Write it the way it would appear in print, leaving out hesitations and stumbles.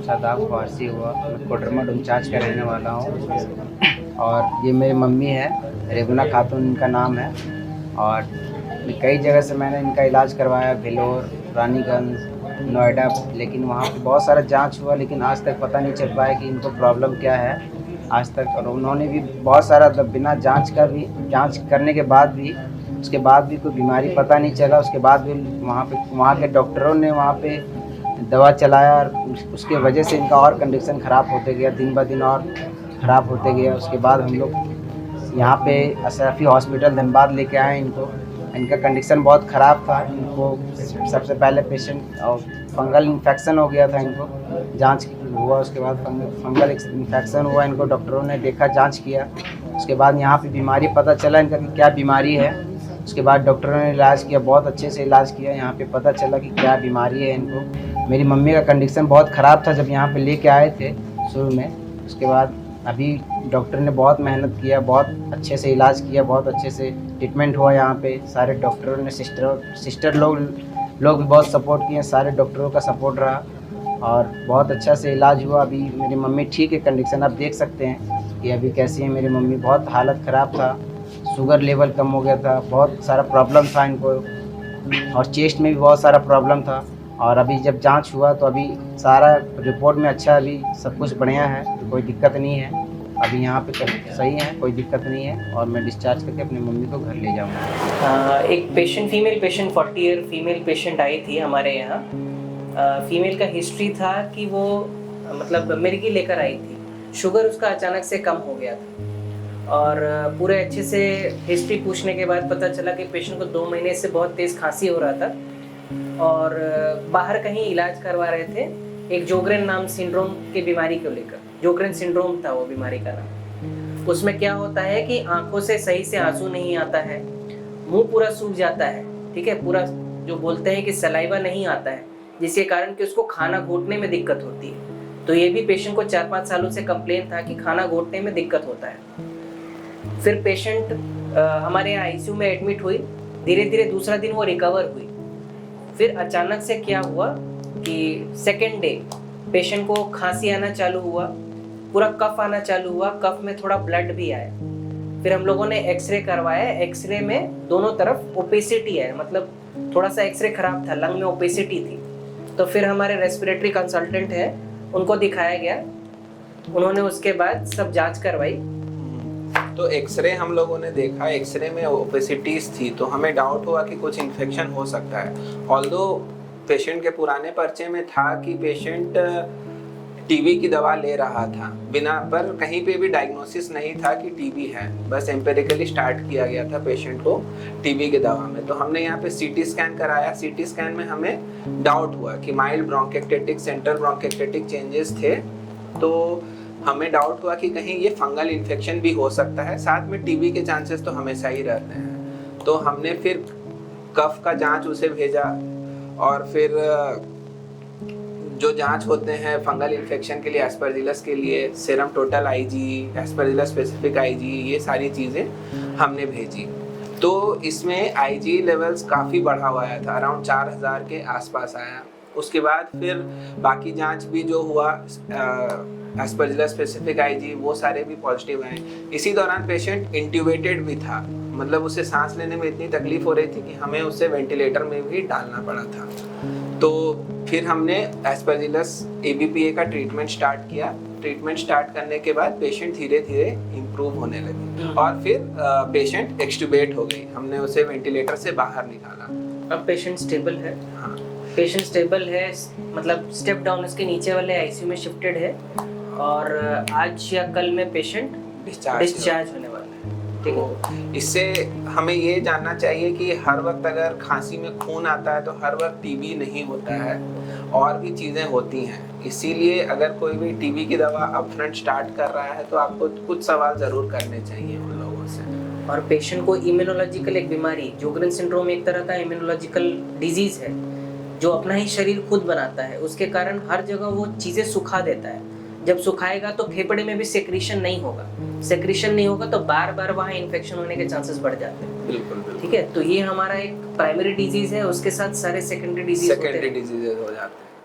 शादाब फारसी हुआ। मैं कोडरमा डुमचांच का रहने वाला हूँ और ये मेरी मम्मी है, रेबना खातून इनका नाम है। और कई जगह से मैंने इनका इलाज करवाया, भेलोर, रानीगंज, नोएडा, लेकिन वहाँ पे बहुत सारा जांच हुआ, लेकिन आज तक पता नहीं चल पाया कि इनको प्रॉब्लम क्या है आज तक। और उन्होंने भी बहुत सारा बिना जांच का भी, जांच करने के बाद भी, उसके बाद भी कोई बीमारी पता नहीं चला। उसके बाद भी वहाँ के डॉक्टरों ने वहाँ पे दवा चलाया और उसके वजह से इनका और कंडीशन ख़राब होते गया, दिन ब दिन और ख़राब होते गया। उसके बाद हम लोग यहाँ पे अशरफी हॉस्पिटल धनबाद लेके आए इनको। इनका कंडीशन बहुत ख़राब था। इनको सबसे पहले पेशेंट और फंगल इन्फेक्शन हो गया था इनको, जांच हुआ, उसके बाद फंगल इन्फेक्शन हुआ। इनको डॉक्टरों ने देखा, जांच किया, उसके बाद यहाँ पे बीमारी पता चला इनका कि क्या बीमारी है। उसके बाद डॉक्टरों ने इलाज किया, बहुत अच्छे से इलाज किया। यहाँ पे पता चला कि क्या बीमारी है इनको। मेरी मम्मी का कंडीशन बहुत ख़राब था जब यहाँ पे लेके आए थे शुरू में। उसके बाद अभी डॉक्टर ने बहुत मेहनत किया, बहुत अच्छे से इलाज किया, बहुत अच्छे से ट्रीटमेंट हुआ यहाँ पे। सारे डॉक्टरों ने, सिस्टर लोग भी बहुत सपोर्ट किए, सारे डॉक्टरों का सपोर्ट रहा और बहुत अच्छा से इलाज हुआ। अभी मेरी मम्मी ठीक है, कंडीशन आप देख सकते हैं कि अभी कैसी है मेरी मम्मी। बहुत हालत ख़राब था, शुगर लेवल कम हो गया था, बहुत सारा प्रॉब्लम था इनको और चेस्ट में भी बहुत सारा प्रॉब्लम था। और अभी जब जांच हुआ तो अभी सारा रिपोर्ट में अच्छा, अभी सब कुछ बढ़िया है, कोई दिक्कत नहीं है। अभी यहाँ पे सही है, कोई दिक्कत नहीं है और मैं डिस्चार्ज करके अपनी मम्मी को घर ले जाऊँगा। एक patient, female patient, 40 year female patient आई थी हमारे यहाँ। फीमेल का हिस्ट्री था कि वो मतलब मिर्गी लेकर आई थी। शुगर उसका अचानक से कम हो गया था और पूरे अच्छे से हिस्ट्री पूछने के बाद पता चला कि पेशेंट को 2 महीने से बहुत तेज़ खांसी हो रहा था और बाहर कहीं इलाज करवा रहे थे एक जोग्रेन नाम सिंड्रोम की बीमारी को लेकर। जोग्रेन सिंड्रोम था वो बीमारी का नाम। उसमें क्या होता है कि आंखों से सही से आंसू नहीं आता है, मुंह पूरा सूख जाता है, ठीक है, पूरा जो बोलते हैं कि सलाइवा नहीं आता है, जिसके कारण कि उसको खाना घोटने में दिक्कत होती है। तो ये भी पेशेंट को 4-5 सालों से कंप्लेन था कि खाना घोटने में दिक्कत होता है। फिर पेशेंट हमारे यहाँ आईसीयू में एडमिट हुई। धीरे धीरे दूसरा दिन वो रिकवर हुई। फिर अचानक से क्या हुआ कि सेकेंड डे पेशेंट को खांसी आना चालू हुआ, पूरा कफ आना चालू हुआ, कफ में थोड़ा ब्लड भी आया। फिर हम लोगों ने एक्सरे करवाया। एक्सरे में दोनों तरफ ओपेसिटी है, मतलब थोड़ा सा एक्सरे खराब था, लंग में ओपेसिटी थी। तो फिर हमारे रेस्पिरेटरी कंसल्टेंट है, उनको दिखाया गया। उन्होंने उसके बाद सब जांच करवाई। तो एक्सरे हम लोगों ने देखा, एक्सरे में ओपेसिटीज थी, तो हमें डाउट हुआ कि कुछ इन्फेक्शन हो सकता है। ऑल्दो पेशेंट के पुराने पर्चे में था कि पेशेंट टीबी की दवा ले रहा था बिना, पर कहीं पे भी डायग्नोसिस नहीं था कि टीबी है। बस एम्पेरिकली स्टार्ट किया गया था पेशेंट को टीबी की दवा में। तो हमने यहाँ पे सीटी स्कैन कराया। सीटी स्कैन में हमें डाउट हुआ कि माइल्ड ब्रोंकेक्टेटिक, सेंट्रल ब्रोंकेक्टेटिक चेंजेस थे। तो हमें डाउट हुआ कि कहीं ये फंगल इन्फेक्शन भी हो सकता है। साथ में टीबी के चांसेस तो हमेशा ही रहते हैं। तो हमने फिर कफ का जांच उसे भेजा और फिर जो जांच होते हैं फंगल इन्फेक्शन के लिए, एस्परजिलस के लिए serum total IG, Aspergillus specific IG, ये सारी चीज़ें हमने भेजी। तो इसमें आईजी लेवल्स काफ़ी बढ़ा हुआ आया था, अराउंड 4000 के आसपास आया। उसके बाद फिर बाकी जांच भी जो हुआ, एस्परजिलस स्पेसिफिक आईजी, वो सारे भी पॉजिटिव आए। इसी दौरान पेशेंट इंट्यूबेटेड भी था, मतलब उसे सांस लेने में इतनी तकलीफ हो रही थी कि हमें उसे वेंटिलेटर में भी डालना पड़ा था। तो फिर हमने एस्परजिलस एबीपीए का ट्रीटमेंट स्टार्ट किया। ट्रीटमेंट स्टार्ट करने के बाद पेशेंट धीरे धीरे इम्प्रूव होने लगी और फिर पेशेंट एक्सट्यूबेट हो गई। हमने उसे वेंटिलेटर से बाहर निकाला। अब पेशेंट स्टेबल है। हाँ, पेशेंट स्टेबल है, मतलब स्टेप डाउन इसके नीचे वाले आईसीयू में शिफ्टेड है और आज या कल में पेशेंट डिस्चार्ज होने वाला है। ठीक है। इससे हमें ये जानना चाहिए कि हर वक्त अगर खांसी में खून आता है तो हर वक्त टीबी नहीं होता है, और भी चीज़ें होती हैं। इसीलिए अगर कोई भी टीबी की दवा अपफ्रंट स्टार्ट कर रहा है तो आपको कुछ सवाल ज़रूर करने चाहिए उन लोगों से। और पेशेंट को इम्यूनोलॉजिकल एक बीमारी, जोग्रेन सिंड्रोम एक तरह का इम्यूनोलॉजिकल डिजीज़ है जो अपना ही शरीर खुद बनाता है। उसके कारण हर जगह वो चीज़ें सुखा देता है। जब सुखाएगा तो फेफड़े में भी सेक्रीशन नहीं होगा। सेक्रीशन नहीं होगा तो बार बार वहाँ इन्फेक्शन होने के चांसेस बढ़ जाते हैं। बिल्कुल। ठीक है। तो ये हमारा एक प्राइमरी डिजीज़ है, उसके साथ सारे सेकेंडरी डिजीज़ सेकेंडरी डिजीजेज हो जाते हैं।